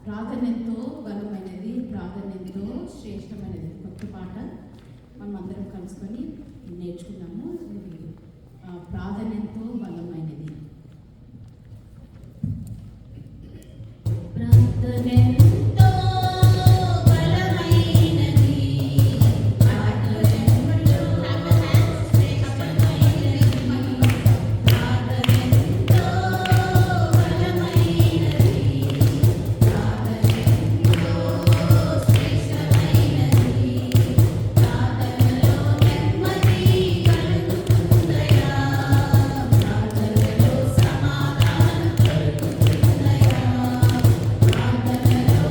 ప్రార్థన ఎంతో బలమైనది, ప్రార్థన ఎంతో శ్రేష్టమైనది. కొత్త పాట మనం అందరం కలుసుకొని నేర్చుకున్నాము. ప్రార్థన ఎంతో బలమైనది. ప్రార్థన సమాధానం కలుగుతుందయా, ప్రార్థనలో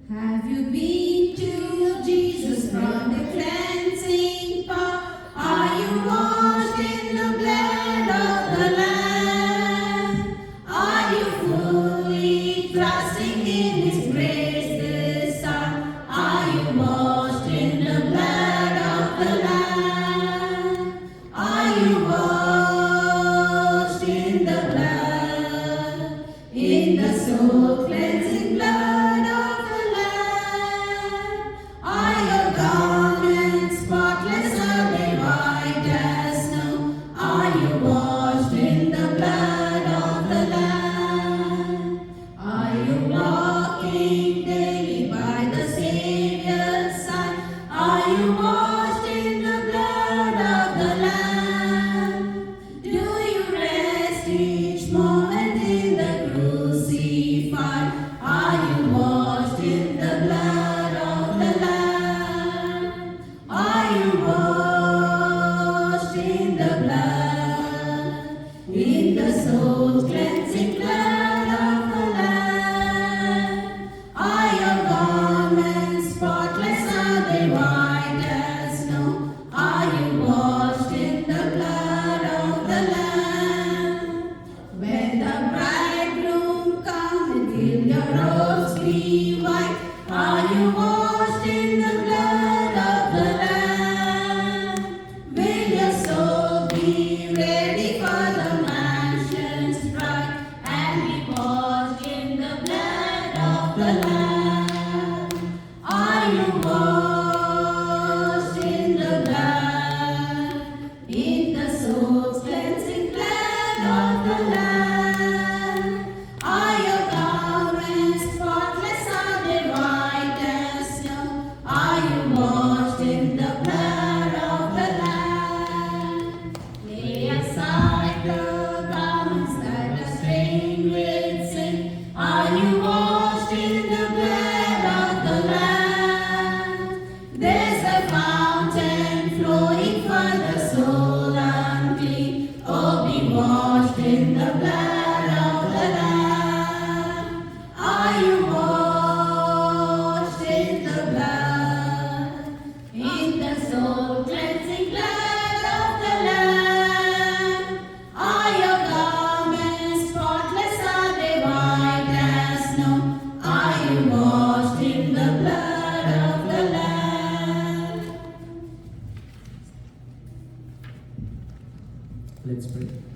Have you been to Jesus from the cleansing power? Are you washed in the blood of the Lamb? Are you fully trusting in His grace this hour? Are you washed in the blood of the Lamb? Are you washed in the blood, in the soul cleansing blood of the Lamb? Are your garments spotless, are they white as snow? Are you washed in the blood of the Lamb? Are you walking daily by the Savior's side? Are you washed in the blood of the Lamb? Do you rest each moment in the crucified? Are you washed in the blood of the Lamb? Are you washed in the blood, in the soul cleansing blood of the Lamb? Are your garments spotless, are they white as snow? Are you washed in the blood of the Lamb? When the bridegroom comes, will your robes be white? Are you washed in the blood of the Lamb? Will your soul be ready for the mansion's bride and be washed in the blood of the Lamb? Are you washed in the blood, in the soul's cleansing blood of the Lamb? Are your garments spotless, are they white as snow? Are you washed in the blood of the Lamb? Lay aside the garments that are stained with sin. Are you washed in the blood of the Lamb? There's a fountain flowing for the soul unclean. Oh, be washed in the blood